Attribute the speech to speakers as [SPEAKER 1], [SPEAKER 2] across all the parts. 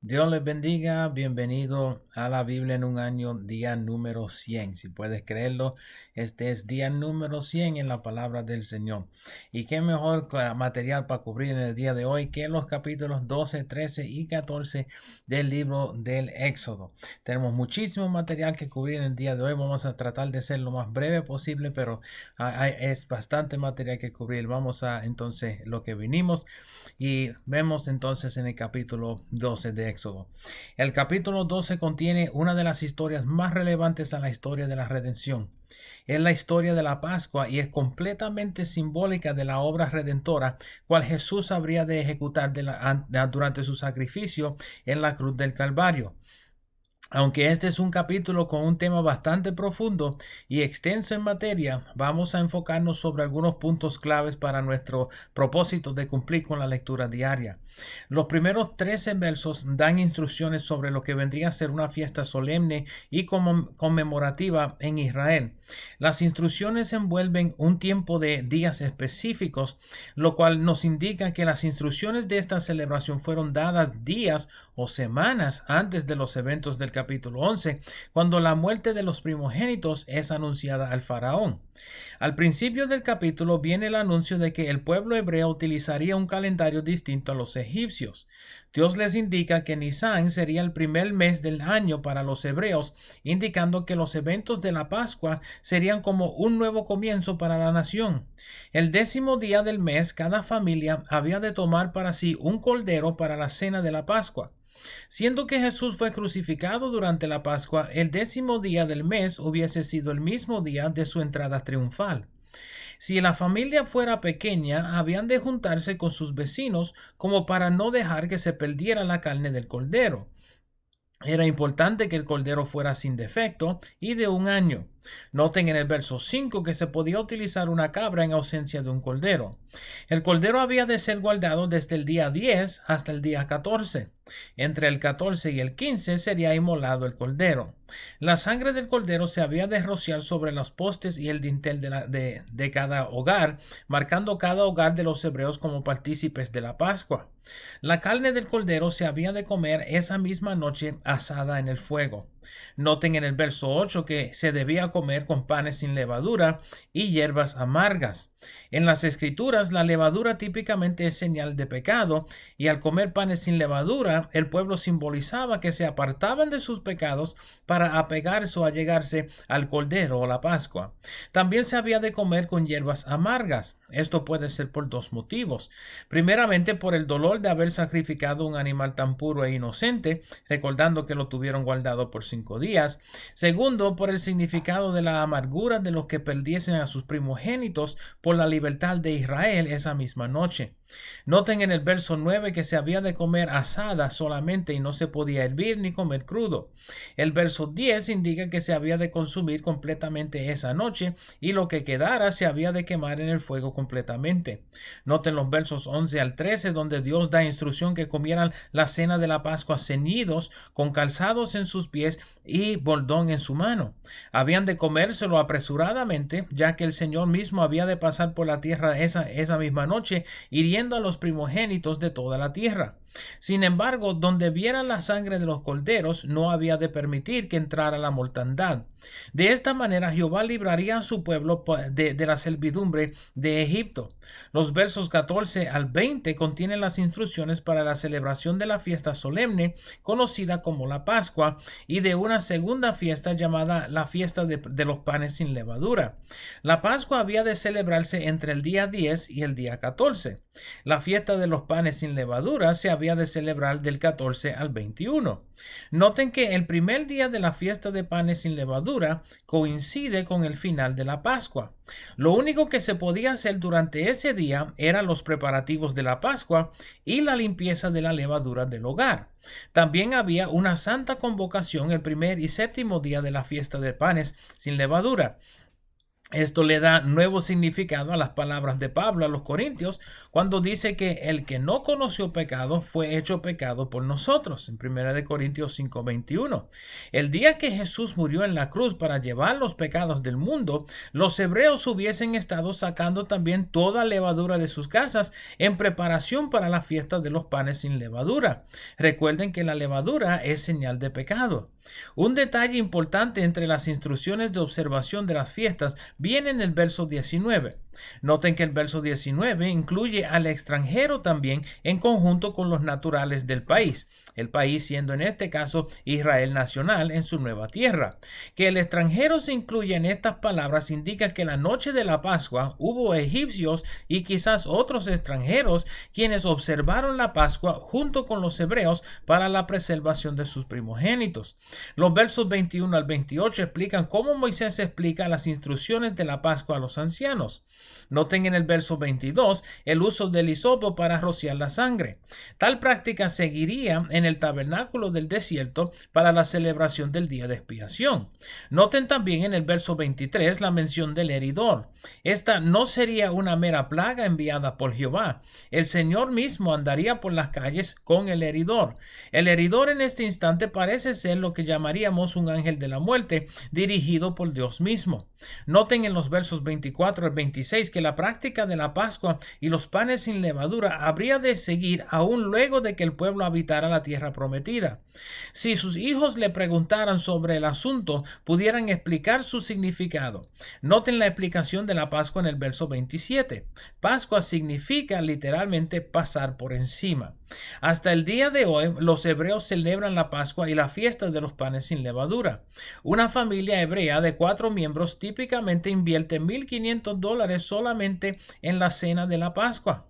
[SPEAKER 1] Dios les bendiga, bienvenido a la Biblia en un año, día número 100. Si puedes creerlo, este es día número 100 en la palabra del Señor. Y qué mejor material para cubrir en el día de hoy que los capítulos 12, 13 y 14 del libro del Éxodo. Tenemos muchísimo material que cubrir en el día de hoy. Vamos a tratar de ser lo más breve posible, pero es bastante material que cubrir. Vamos a entonces lo que vinimos y vemos entonces en el capítulo 12 de Éxodo. El capítulo 12 contiene una de las historias más relevantes a la historia de la redención. Es la historia de la Pascua y es completamente simbólica de la obra redentora cual Jesús habría de ejecutar durante su sacrificio en la cruz del Calvario. Aunque este es un capítulo con un tema bastante profundo y extenso en materia, vamos a enfocarnos sobre algunos puntos claves para nuestro propósito de cumplir con la lectura diaria. Los primeros 13 versos dan instrucciones sobre lo que vendría a ser una fiesta solemne y conmemorativa en Israel. Las instrucciones envuelven un tiempo de días específicos, lo cual nos indica que las instrucciones de esta celebración fueron dadas días o semanas antes de los eventos del capítulo 11, cuando la muerte de los primogénitos es anunciada al faraón. Al principio del capítulo viene el anuncio de que el pueblo hebreo utilizaría un calendario distinto a los egipcios. Dios les indica que Nisan sería el primer mes del año para los hebreos, indicando que los eventos de la Pascua serían como un nuevo comienzo para la nación. El 10º día del mes, cada familia había de tomar para sí un cordero para la cena de la Pascua. Siendo que Jesús fue crucificado durante la Pascua, el 10º día del mes hubiese sido el mismo día de su entrada triunfal. Si la familia fuera pequeña, habían de juntarse con sus vecinos como para no dejar que se perdiera la carne del cordero. Era importante que el cordero fuera sin defecto y de un año. Noten en el verso 5 que se podía utilizar una cabra en ausencia de un cordero. El cordero había de ser guardado desde el día 10 hasta el día 14. Entre el 14 y el 15 sería inmolado el cordero. La sangre del cordero se había de rociar sobre los postes y el dintel de cada hogar, marcando cada hogar de los hebreos como partícipes de la Pascua. La carne del cordero se había de comer esa misma noche asada en el fuego. Noten en el verso 8 que se debía comer con panes sin levadura y hierbas amargas. En las escrituras, la levadura típicamente es señal de pecado, y al comer panes sin levadura, el pueblo simbolizaba que se apartaban de sus pecados para apegarse o allegarse al cordero o la Pascua. También se había de comer con hierbas amargas. Esto puede ser por dos motivos. Primeramente, por el dolor de haber sacrificado un animal tan puro e inocente, recordando que lo tuvieron guardado por 5 días. Segundo, por el significado de la amargura de los que perdiesen a sus primogénitos por la libertad de Israel esa misma noche. Noten en el verso 9 que se había de comer asada solamente y no se podía hervir ni comer crudo. El verso 10 indica que se había de consumir completamente esa noche y lo que quedara se había de quemar en el fuego completamente. Noten los versos 11 al 13 donde Dios da instrucción que comieran la cena de la Pascua ceñidos, con calzados en sus pies y bordón en su mano. Habían de comérselo apresuradamente, ya que el Señor mismo había de pasar por la tierra esa misma noche, hiriendo a los primogénitos de toda la tierra. Sin embargo, donde vieran la sangre de los corderos, no había de permitir que entrara la mortandad. De esta manera, Jehová libraría a su pueblo de la servidumbre de Egipto. Los versos 14 al 20 contienen las instrucciones para la celebración de la fiesta solemne, conocida como la Pascua, y de una segunda fiesta llamada la fiesta de los panes sin levadura. La Pascua había de celebrarse entre el día 10 y el día 14. La fiesta de los panes sin levadura se había de celebrar del 14 al 21. Noten que el primer día de la fiesta de panes sin levadura coincide con el final de la Pascua. Lo único que se podía hacer durante ese día eran los preparativos de la Pascua y la limpieza de la levadura del hogar. También había una santa convocación el primer y séptimo día de la fiesta de panes sin levadura. Esto le da nuevo significado a las palabras de Pablo a los Corintios cuando dice que el que no conoció pecado fue hecho pecado por nosotros, en 1 Corintios 5:21. El día que Jesús murió en la cruz para llevar los pecados del mundo, los hebreos hubiesen estado sacando también toda levadura de sus casas en preparación para la fiesta de los panes sin levadura. Recuerden que la levadura es señal de pecado. Un detalle importante entre las instrucciones de observación de las fiestas viene en el verso 19. Noten que el verso 19 incluye al extranjero también en conjunto con los naturales del país, el país siendo en este caso Israel nacional en su nueva tierra. Que el extranjero se incluya en estas palabras indica que la noche de la Pascua hubo egipcios y quizás otros extranjeros quienes observaron la Pascua junto con los hebreos para la preservación de sus primogénitos. Los versos 21 al 28 explican cómo Moisés explica las instrucciones de la Pascua a los ancianos. Noten en el verso 22 el uso del hisopo para rociar la sangre. Tal práctica seguiría en el tabernáculo del desierto para la celebración del día de expiación. Noten también en el verso 23 la mención del heridor. Esta no sería una mera plaga enviada por Jehová. El Señor mismo andaría por las calles con el heridor. El heridor en este instante parece ser lo que llamaríamos un ángel de la muerte dirigido por Dios mismo. Noten en los versos 24 al 26 que la práctica de la Pascua y los panes sin levadura habría de seguir aún luego de que el pueblo habitara la tierra prometida. Si sus hijos le preguntaran sobre el asunto, pudieran explicar su significado. Noten la explicación de la Pascua en el verso 27. Pascua significa literalmente pasar por encima. Hasta el día de hoy, los hebreos celebran la Pascua y la fiesta de los panes sin levadura. Una familia hebrea de 4 miembros típicamente invierte $1,500 solamente en la cena de la Pascua.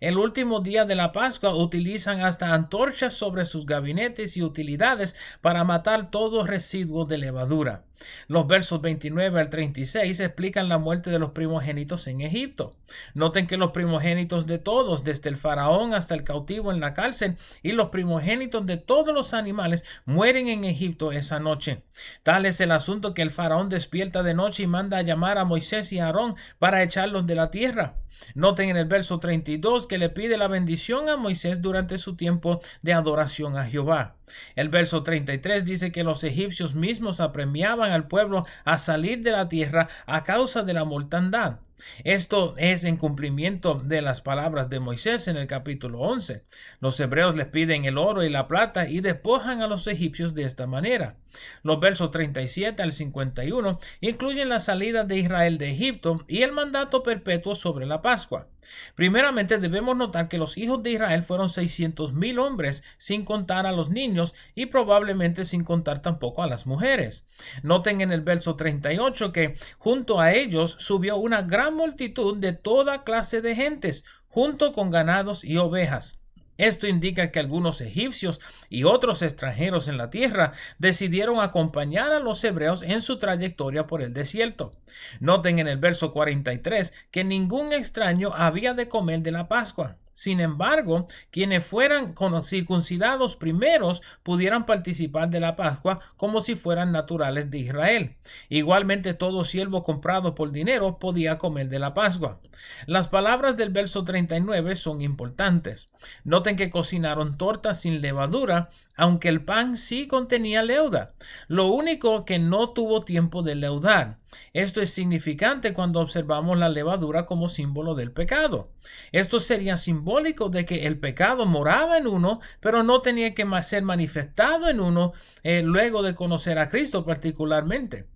[SPEAKER 1] El último día de la Pascua utilizan hasta antorchas sobre sus gabinetes y utilidades para matar todo residuo de levadura. Los versos 29 al 36 explican la muerte de los primogénitos en Egipto. Noten que los primogénitos de todos, desde el faraón hasta el cautivo en la cárcel, y los primogénitos de todos los animales mueren en Egipto esa noche. Tal es el asunto que el faraón despierta de noche y manda a llamar a Moisés y a Aarón para echarlos de la tierra. Noten en el verso 32 que le pide la bendición a Moisés durante su tiempo de adoración a Jehová. El verso 33 dice que los egipcios mismos apremiaban al pueblo a salir de la tierra a causa de la mortandad. Esto es en cumplimiento de las palabras de Moisés en el capítulo 11. Los hebreos les piden el oro y la plata y despojan a los egipcios de esta manera. Los versos 37 al 51 incluyen la salida de Israel de Egipto y el mandato perpetuo sobre la Pascua. Primeramente debemos notar que los hijos de Israel fueron 600,000 hombres, sin contar a los niños y probablemente sin contar tampoco a las mujeres. Noten en el verso 38 que junto a ellos subió una gran multitud de toda clase de gentes, junto con ganados y ovejas. Esto indica que algunos egipcios y otros extranjeros en la tierra decidieron acompañar a los hebreos en su trayectoria por el desierto. Noten en el verso 43 que ningún extraño había de comer de la Pascua. Sin embargo, quienes fueran circuncidados primeros pudieran participar de la Pascua como si fueran naturales de Israel. Igualmente, todo siervo comprado por dinero podía comer de la Pascua. Las palabras del verso 39 son importantes. Noten que cocinaron tortas sin levadura, aunque el pan sí contenía leuda. Lo único que no tuvo tiempo de leudar. Esto es significante cuando observamos la levadura como símbolo del pecado. Esto sería simbólico de que el pecado moraba en uno, pero no tenía que ser manifestado en uno luego de conocer a Cristo particularmente.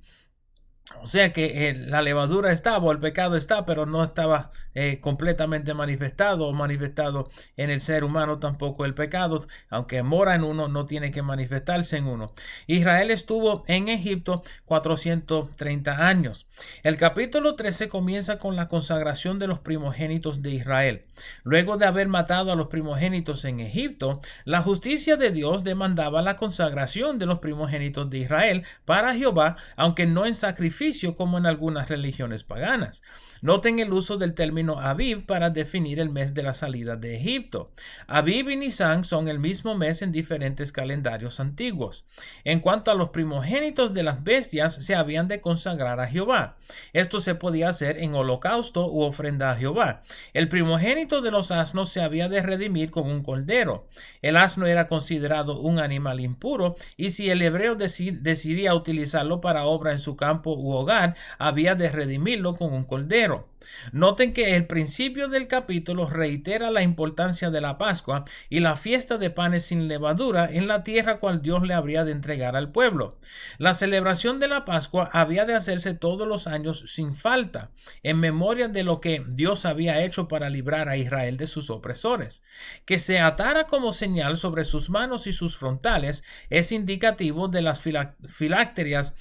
[SPEAKER 1] O sea que la levadura estaba, o el pecado está, pero no estaba completamente manifestado o manifestado en el ser humano tampoco el pecado, aunque mora en uno, no tiene que manifestarse en uno. Israel estuvo en Egipto 430 años. El capítulo 13 comienza con la consagración de los primogénitos de Israel. Luego de haber matado a los primogénitos en Egipto, la justicia de Dios demandaba la consagración de los primogénitos de Israel para Jehová, aunque no en sacrificio sacrificio como en algunas religiones paganas. Noten el uso del término Abib para definir el mes de la salida de Egipto. Abib y Nisan son el mismo mes en diferentes calendarios antiguos. En cuanto a los primogénitos de las bestias, se habían de consagrar a Jehová. Esto se podía hacer en holocausto u ofrenda a Jehová. El primogénito de los asnos se había de redimir con un cordero. El asno era considerado un animal impuro y si el hebreo decidía utilizarlo para obra en su campo u hogar, había de redimirlo con un cordero. Noten que el principio del capítulo reitera la importancia de la Pascua y la fiesta de panes sin levadura en la tierra cual Dios le habría de entregar al pueblo. La celebración de la Pascua había de hacerse todos los años sin falta, en memoria de lo que Dios había hecho para librar a Israel de sus opresores. Que se atara como señal sobre sus manos y sus frontales es indicativo de las filacterias,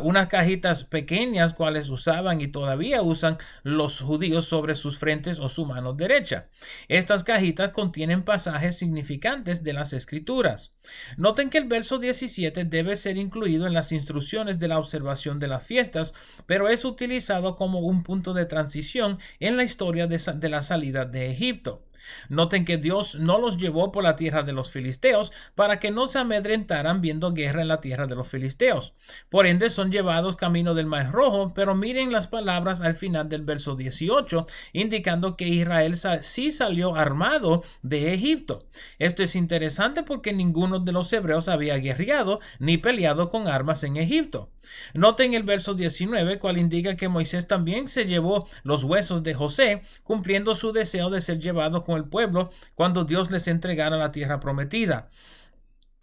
[SPEAKER 1] unas cajitas pequeñas cuales usaban y todavía usan los judíos sobre sus frentes o su mano derecha. Estas cajitas contienen pasajes significantes de las Escrituras. Noten que el verso 17 debe ser incluido en las instrucciones de la observación de las fiestas, pero es utilizado como un punto de transición en la historia de la salida de Egipto. Noten que Dios no los llevó por la tierra de los filisteos para que no se amedrentaran viendo guerra en la tierra de los filisteos. Por ende son llevados camino del Mar Rojo, pero miren las palabras al final del verso 18, indicando que Israel sí salió armado de Egipto. Esto es interesante porque ninguno de los hebreos había guerreado ni peleado con armas en Egipto. Noten el verso 19, cual indica que Moisés también se llevó los huesos de José, cumpliendo su deseo de ser llevado con el pueblo cuando Dios les entregara la tierra prometida.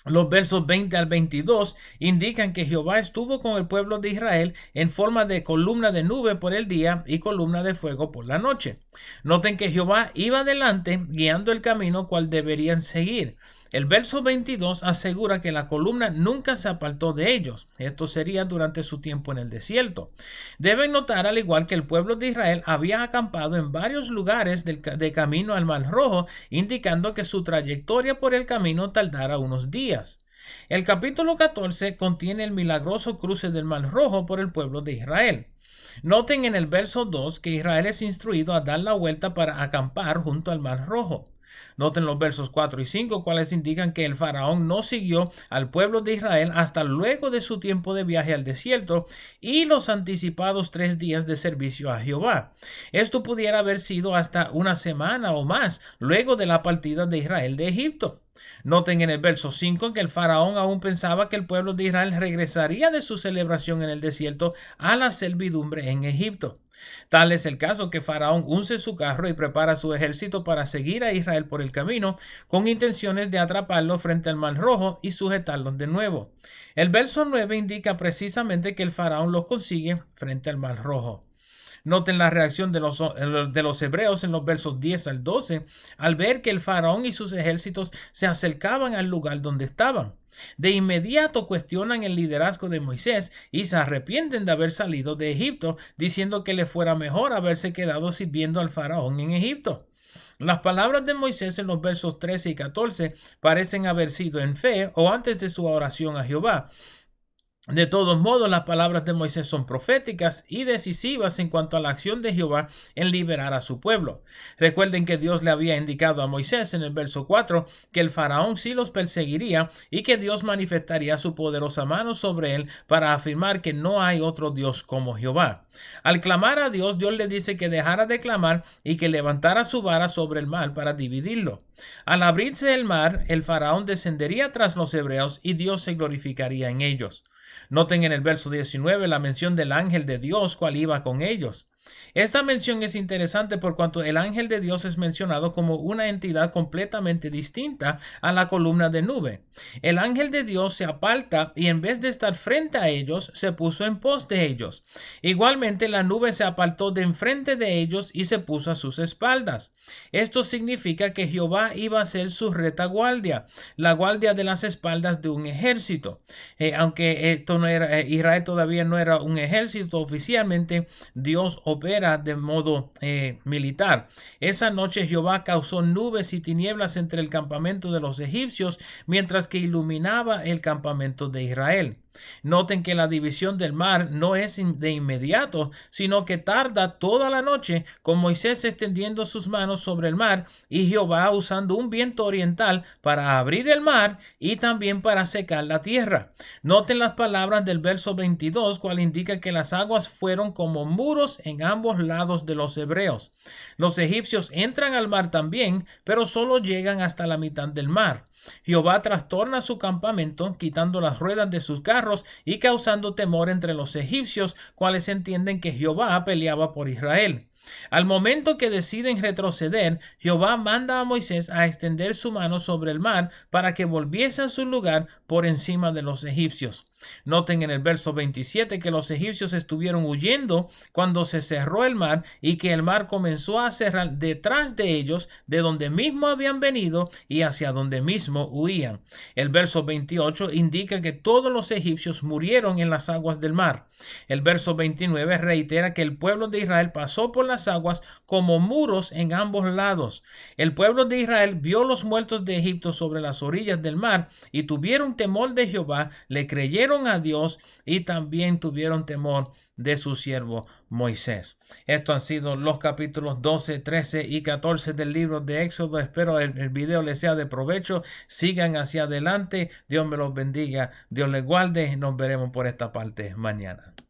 [SPEAKER 1] Los versos 20 al 22 indican que Jehová estuvo con el pueblo de Israel en forma de columna de nube por el día y columna de fuego por la noche. Noten que Jehová iba adelante guiando el camino cual deberían seguir. El verso 22 asegura que la columna nunca se apartó de ellos. Esto sería durante su tiempo en el desierto. Deben notar, al igual que el pueblo de Israel había acampado en varios lugares de camino al Mar Rojo, indicando que su trayectoria por el camino tardara unos días. El capítulo 14 contiene el milagroso cruce del Mar Rojo por el pueblo de Israel. Noten en el verso 2 que Israel es instruido a dar la vuelta para acampar junto al Mar Rojo. Noten los versos 4 y 5, cuales indican que el faraón no siguió al pueblo de Israel hasta luego de su tiempo de viaje al desierto y los anticipados 3 días de servicio a Jehová. Esto pudiera haber sido hasta una semana o más luego de la partida de Israel de Egipto. Noten en el verso 5 que el faraón aún pensaba que el pueblo de Israel regresaría de su celebración en el desierto a la servidumbre en Egipto. Tal es el caso que Faraón unce su carro y prepara su ejército para seguir a Israel por el camino, con intenciones de atraparlo frente al Mar Rojo y sujetarlos de nuevo. El verso 9 indica precisamente que el Faraón los consigue frente al Mar Rojo. Noten la reacción de los hebreos en los versos 10 al 12 al ver que el faraón y sus ejércitos se acercaban al lugar donde estaban. De inmediato cuestionan el liderazgo de Moisés y se arrepienten de haber salido de Egipto, diciendo que le fuera mejor haberse quedado sirviendo al faraón en Egipto. Las palabras de Moisés en los versos 13 y 14 parecen haber sido en fe o antes de su oración a Jehová. De todos modos, las palabras de Moisés son proféticas y decisivas en cuanto a la acción de Jehová en liberar a su pueblo. Recuerden que Dios le había indicado a Moisés en el verso 4 que el faraón sí los perseguiría y que Dios manifestaría su poderosa mano sobre él para afirmar que no hay otro Dios como Jehová. Al clamar a Dios, Dios le dice que dejara de clamar y que levantara su vara sobre el mar para dividirlo. Al abrirse el mar, el faraón descendería tras los hebreos y Dios se glorificaría en ellos. Noten en el verso 19 la mención del ángel de Dios cual iba con ellos. Esta mención es interesante por cuanto el ángel de Dios es mencionado como una entidad completamente distinta a la columna de nube. El ángel de Dios se aparta y en vez de estar frente a ellos, se puso en pos de ellos. Igualmente, la nube se apartó de enfrente de ellos y se puso a sus espaldas. Esto significa que Jehová iba a ser su retaguardia, la guardia de las espaldas de un ejército. Aunque esto no era, Israel todavía no era un ejército oficialmente, Dios opera de modo militar. Esa noche Jehová causó nubes y tinieblas entre el campamento de los egipcios, mientras que iluminaba el campamento de Israel. Noten que la división del mar no es de inmediato, sino que tarda toda la noche, con Moisés extendiendo sus manos sobre el mar y Jehová usando un viento oriental para abrir el mar y también para secar la tierra. Noten las palabras del verso 22, cual indica que las aguas fueron como muros en ambos lados de los hebreos. Los egipcios entran al mar también, pero solo llegan hasta la mitad del mar. Jehová trastorna su campamento, quitando las ruedas de sus carros y causando temor entre los egipcios, cuales entienden que Jehová peleaba por Israel. Al momento que deciden retroceder, Jehová manda a Moisés a extender su mano sobre el mar para que volviese a su lugar por encima de los egipcios. Noten en el verso 27 que los egipcios estuvieron huyendo cuando se cerró el mar y que el mar comenzó a cerrar detrás de ellos, de donde mismo habían venido y hacia donde mismo huían. El verso 28 indica que todos los egipcios murieron en las aguas del mar. El verso 29 reitera que el pueblo de Israel pasó por las aguas como muros en ambos lados. El pueblo de Israel vio los muertos de Egipto sobre las orillas del mar y tuvieron temor de Jehová, le creyeron a Dios y también tuvieron temor de su siervo Moisés. Estos han sido los capítulos 12, 13 y 14 del libro de Éxodo. Espero el video les sea de provecho. Sigan hacia adelante. Dios me los bendiga. Dios les guarde. Nos veremos por esta parte mañana.